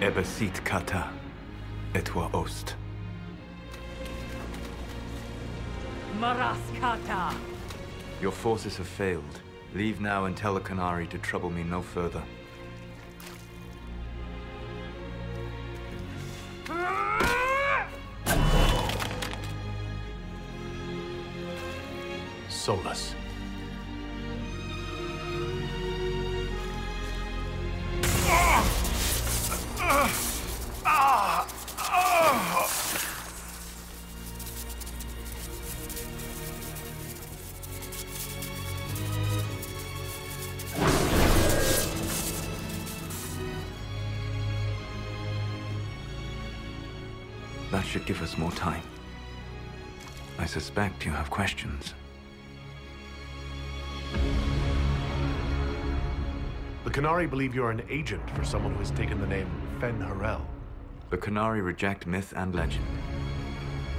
Ebesit kata, etwa ost. Maras kata. Your forces have failed. Leave now and tell the Canary to trouble me no further. Solas. That should give us more time. I suspect you have questions. The Canary believe you're an agent for someone who has taken the name Fen Harel. The Canary reject myth and legend.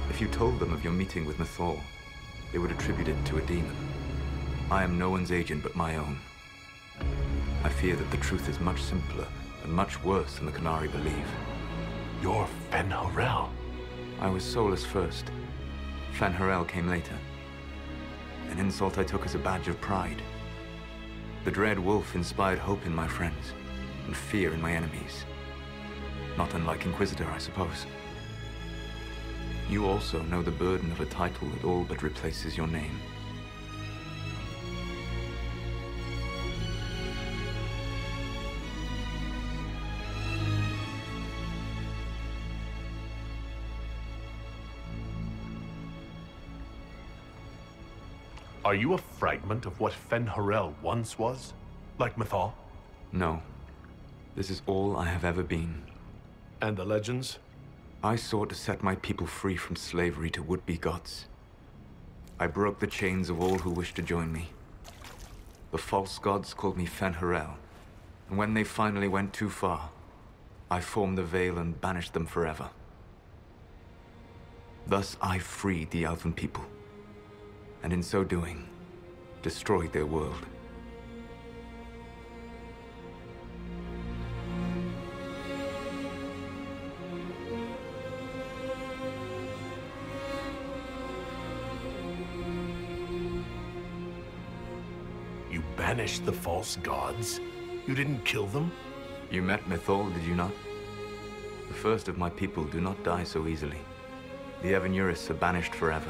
If you told them of your meeting with Mythal, they would attribute it to a demon. I am no one's agent but my own. I fear that the truth is much simpler and much worse than the Canary believe. You're Fen Harel. I was Solas first. Fen Harel came later. An insult I took as a badge of pride. The Dread Wolf inspired hope in my friends, and fear in my enemies. Not unlike Inquisitor, I suppose. You also know the burden of a title that all but replaces your name. Are you a fragment of what Fen Harel once was? Like Mythal? No. This is all I have ever been. And the legends? I sought to set my people free from slavery to would-be gods. I broke the chains of all who wished to join me. The false gods called me Fen Harel, and when they finally went too far, I formed the Veil and banished them forever. Thus I freed the Elven people, and in so doing, destroyed their world. You banished the false gods? You didn't kill them? You met Mythal, did you not? The first of my people do not die so easily. The Evanuris are banished forever,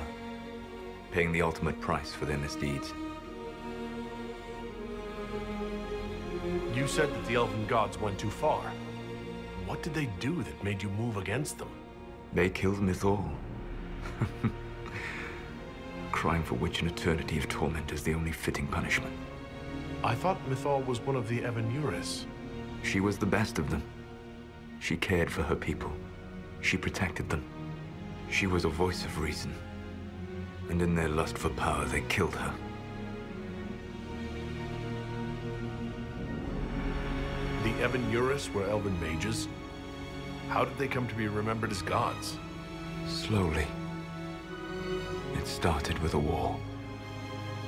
paying the ultimate price for their misdeeds. You said that the Elven gods went too far. What did they do that made you move against them? They killed Mythal. Crime for which an eternity of torment is the only fitting punishment. I thought Mythal was one of the Evanuris. She was the best of them. She cared for her people. She protected them. She was a voice of reason. And in their lust for power, they killed her. The Evanuris were Elven mages? How did they come to be remembered as gods? Slowly. It started with a war.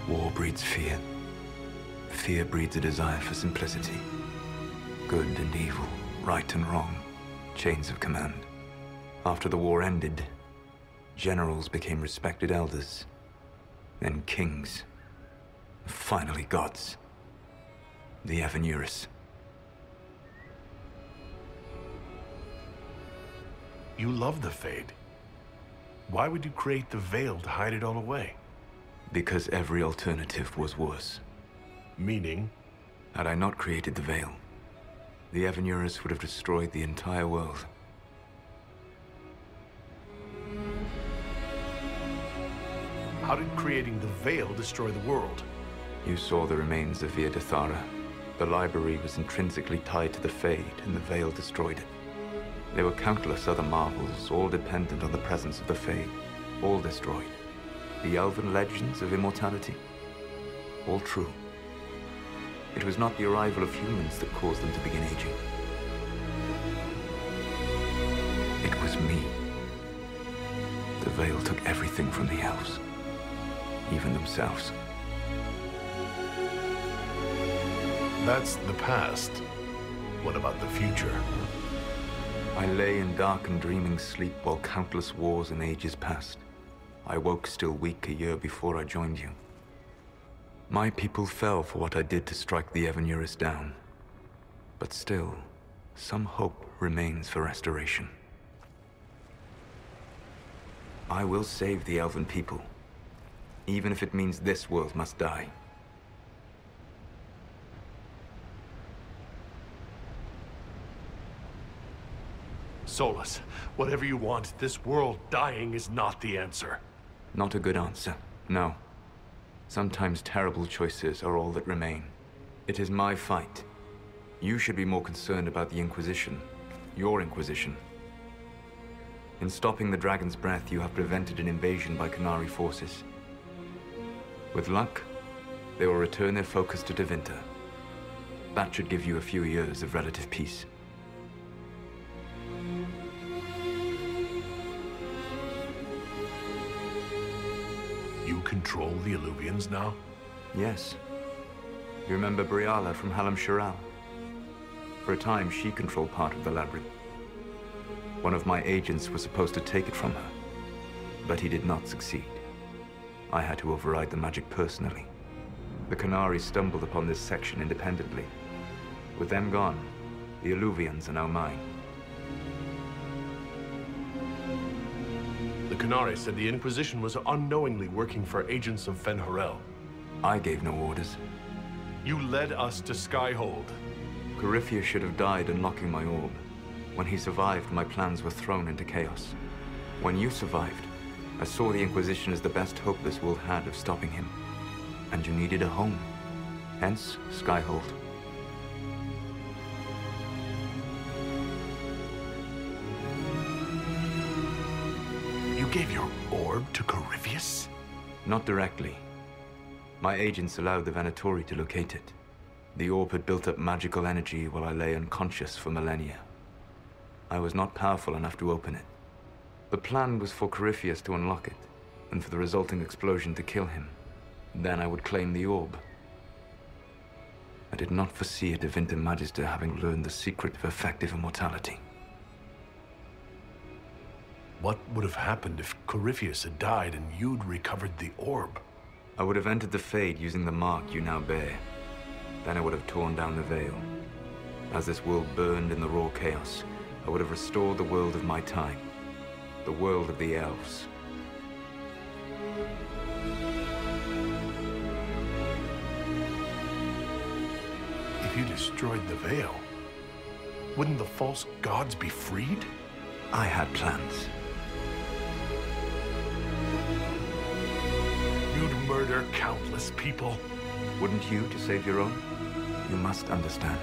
War breeds fear. Fear breeds a desire for simplicity. Good and evil, right and wrong, chains of command. After the war ended, generals became respected elders, then kings, finally gods. The Evanuris. You love the Fade. Why would you create the Veil to hide it all away? Because every alternative was worse. Meaning? Had I not created the Veil, the Evanuris would have destroyed the entire world. How did creating the Veil destroy the world? You saw the remains of Via Dathara. The library was intrinsically tied to the Fade, and the Veil destroyed it. There were countless other marvels, all dependent on the presence of the Fade, all destroyed. The elven legends of immortality, all true. It was not the arrival of humans that caused them to begin aging. It was me. The Veil took everything from the elves, even themselves. That's the past. What about the future? I lay in dark and dreaming sleep while countless wars and ages passed. I woke still weak a year before I joined you. My people fell for what I did to strike the Evanurus down. But still, some hope remains for restoration. I will save the elven people, even if it means this world must die. Solas, whatever you want, this world dying is not the answer. Not a good answer, no. Sometimes terrible choices are all that remain. It is my fight. You should be more concerned about the Inquisition, your Inquisition. In stopping the Dragon's Breath, you have prevented an invasion by Qunari forces. With luck, they will return their focus to Tevinter. That should give you a few years of relative peace. You control the Illuvians now? Yes. You remember Briala from Halam Shiral? For a time, she controlled part of the labyrinth. One of my agents was supposed to take it from her, but he did not succeed. I had to override the magic personally. The Qunari stumbled upon this section independently. With them gone, the Illuvians are now mine. The Qunari said the Inquisition was unknowingly working for agents of Fen'Harel. I gave no orders. You led us to Skyhold. Corypheus should have died unlocking my orb. When he survived, my plans were thrown into chaos. When you survived, I saw the Inquisition as the best hope this world had of stopping him. And you needed a home. Hence, Skyhold. You gave your orb to Corypheus? Not directly. My agents allowed the Venatori to locate it. The orb had built up magical energy while I lay unconscious for millennia. I was not powerful enough to open it. The plan was for Corypheus to unlock it, and for the resulting explosion to kill him. Then I would claim the orb. I did not foresee a Tevinter Magister having learned the secret of effective immortality. What would have happened if Corypheus had died and you'd recovered the orb? I would have entered the Fade using the mark you now bear. Then I would have torn down the veil. As this world burned in the raw chaos, I would have restored the world of my time. The world of the elves. If you destroyed the veil, wouldn't the false gods be freed? I had plans. You'd murder countless people. Wouldn't you, to save your own? You must understand.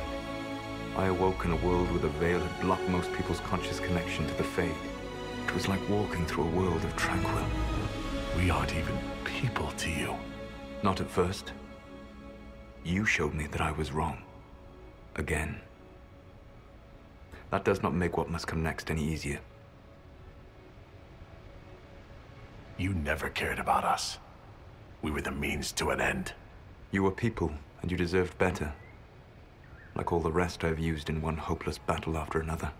I awoke in a world where the veil had blocked most people's conscious connection to the Fade. It was like walking through a world of tranquil. We aren't even people to you. Not at first. You showed me that I was wrong. Again. That does not make what must come next any easier. You never cared about us. We were the means to an end. You were people, and you deserved better. Like all the rest I've used in one hopeless battle after another.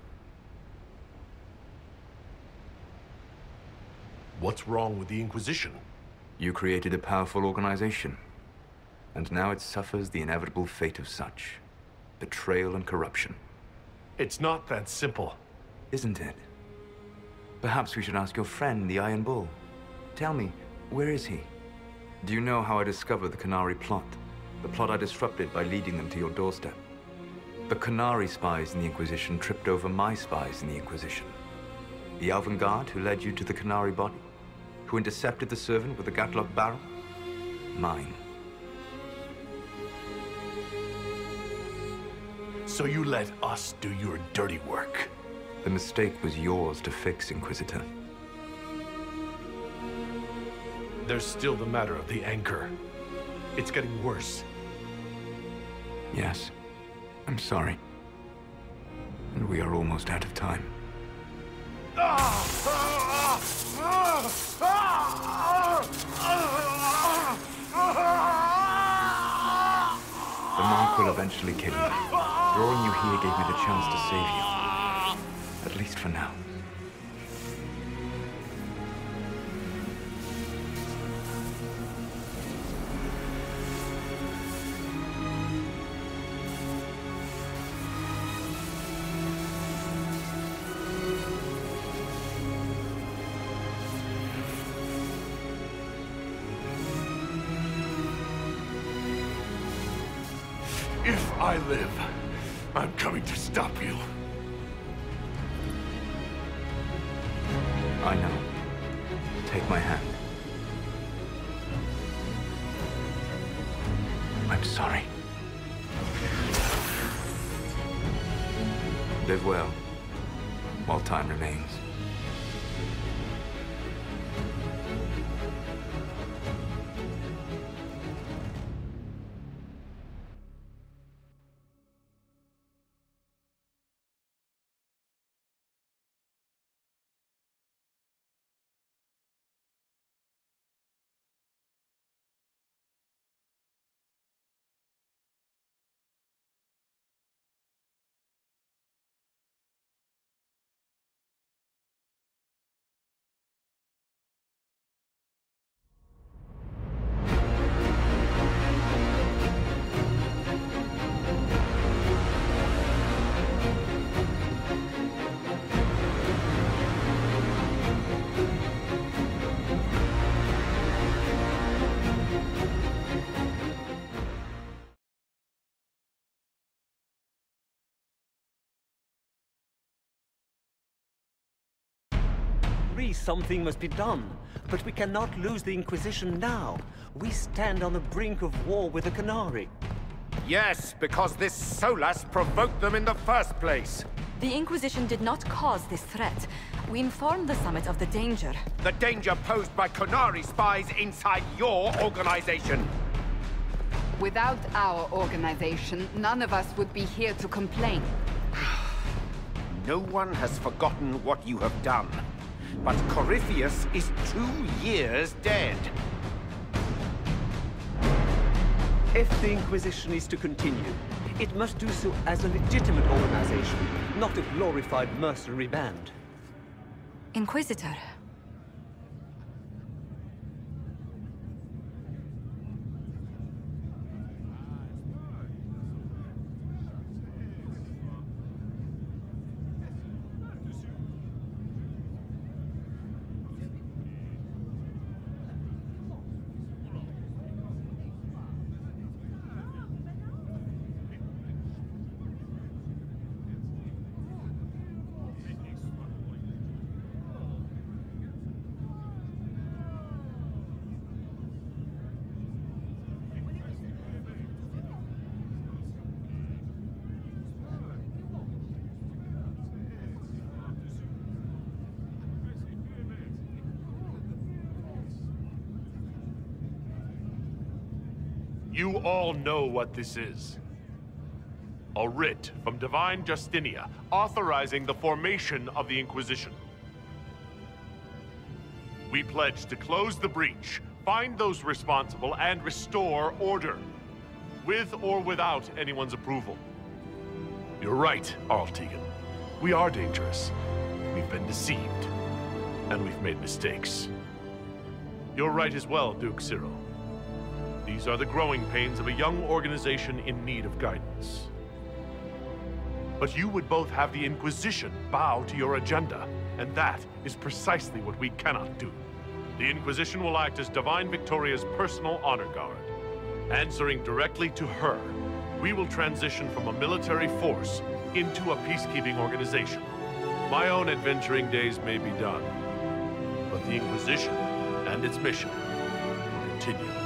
What's wrong with the Inquisition? You created a powerful organization, and now it suffers the inevitable fate of such. Betrayal and corruption. It's not that simple. Isn't it? Perhaps we should ask your friend, the Iron Bull. Tell me, where is he? Do you know how I discovered the Qunari plot? The plot I disrupted by leading them to your doorstep. The Qunari spies in the Inquisition tripped over my spies in the Inquisition. The Elven Guard who led you to the Qunari body? Who intercepted the servant with the Gatlock barrel? Mine. So you let us do your dirty work. The mistake was yours to fix, Inquisitor. There's still the matter of the anchor. It's getting worse. Yes, I'm sorry. And we are almost out of time. The monk will eventually kill you. Drawing you here gave me the chance to save you. At least for now. If I live, I'm coming to stop you. I know. Take my hand. I'm sorry. Live well, while time remains. Something must be done, but we cannot lose the Inquisition now. We stand on the brink of war with the Canary. Yes, because this Solas provoked them in the first place. The Inquisition did not cause this threat. We informed the Summit of the danger. The danger posed by Canary spies inside your organization. Without our organization, none of us would be here to complain. No one has forgotten what you have done. But Corypheus is 2 years dead. If the Inquisition is to continue, it must do so as a legitimate organization, not a glorified mercenary band. Inquisitor. You all know what this is. A writ from Divine Justinia authorizing the formation of the Inquisition. We pledge to close the breach, find those responsible, and restore order. With or without anyone's approval. You're right, Arl Tegan. We are dangerous. We've been deceived. And we've made mistakes. You're right as well, Duke Cyril. These are the growing pains of a young organization in need of guidance. But you would both have the Inquisition bow to your agenda, and that is precisely what we cannot do. The Inquisition will act as Divine Victoria's personal honor guard. Answering directly to her, we will transition from a military force into a peacekeeping organization. My own adventuring days may be done, but the Inquisition and its mission will continue.